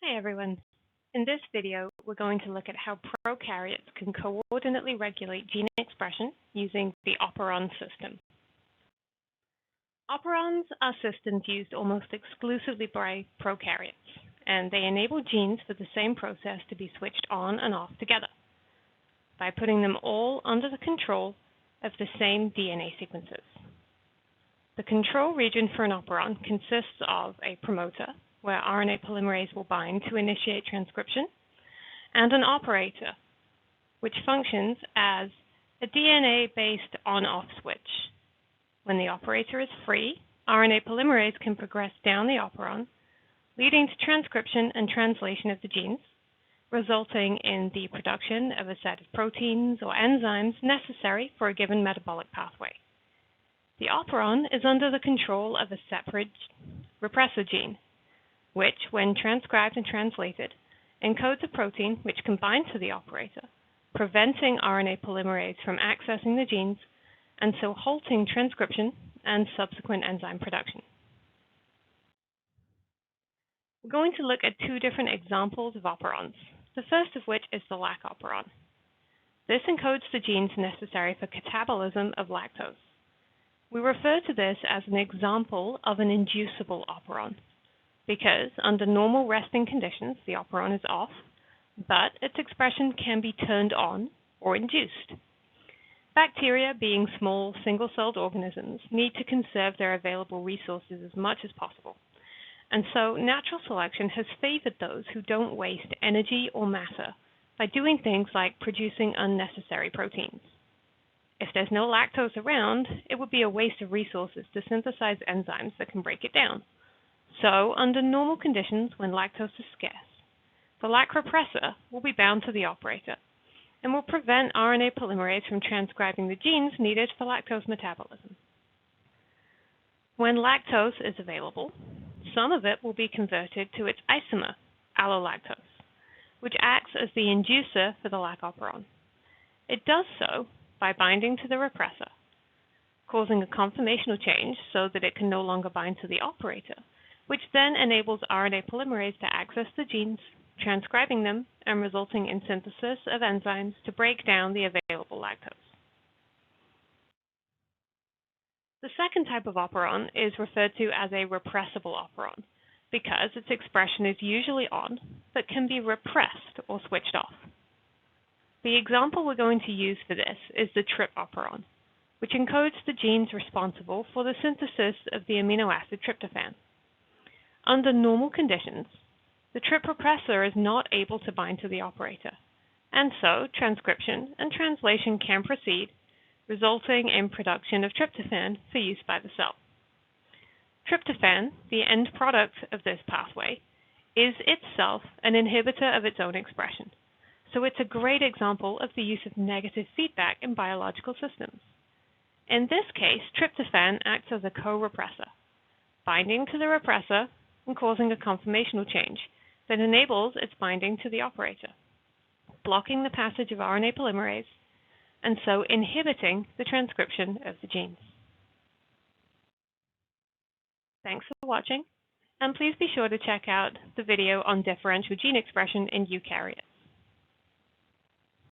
Hi everyone. In this video, we're going to look at how prokaryotes can coordinately regulate gene expression using the Operon system. Operons are systems used almost exclusively by prokaryotes, and they enable genes for the same process to be switched on and off together by putting them all under the control of the same DNA sequences. The control region for an operon consists of a promoter, where RNA polymerase will bind to initiate transcription, and an operator, which functions as a DNA-based on-off switch. When the operator is free, RNA polymerase can progress down the operon, leading to transcription and translation of the genes, resulting in the production of a set of proteins or enzymes necessary for a given metabolic pathway. The operon is under the control of a separate repressor gene, which, when transcribed and translated, encodes a protein which can bind to the operator, preventing RNA polymerase from accessing the genes and so halting transcription and subsequent enzyme production. We're going to look at two different examples of operons, the first of which is the lac operon. This encodes the genes necessary for catabolism of lactose. We refer to this as an example of an inducible operon, because under normal resting conditions, the operon is off, but its expression can be turned on or induced. Bacteria, being small, single-celled organisms, need to conserve their available resources as much as possible. And so natural selection has favored those who don't waste energy or matter by doing things like producing unnecessary proteins. If there's no lactose around, it would be a waste of resources to synthesize enzymes that can break it down. So, under normal conditions, when lactose is scarce, the lac repressor will be bound to the operator and will prevent RNA polymerase from transcribing the genes needed for lactose metabolism. When lactose is available, some of it will be converted to its isomer, allolactose, which acts as the inducer for the lac operon. It does so by binding to the repressor, causing a conformational change so that it can no longer bind to the operator, which then enables RNA polymerase to access the genes, transcribing them, and resulting in synthesis of enzymes to break down the available lactose. The second type of operon is referred to as a repressible operon, because its expression is usually on, but can be repressed or switched off. The example we're going to use for this is the trip operon, which encodes the genes responsible for the synthesis of the amino acid tryptophan. Under normal conditions, the trip repressor is not able to bind to the operator, and so transcription and translation can proceed, resulting in production of tryptophan for use by the cell. Tryptophan, the end product of this pathway, is itself an inhibitor of its own expression, so it's a great example of the use of negative feedback in biological systems. In this case, tryptophan acts as a co-repressor, binding to the repressor and causing a conformational change that enables its binding to the operator, blocking the passage of RNA polymerase, and so inhibiting the transcription of the genes. Thanks for watching, and please be sure to check out the video on differential gene expression in eukaryotes.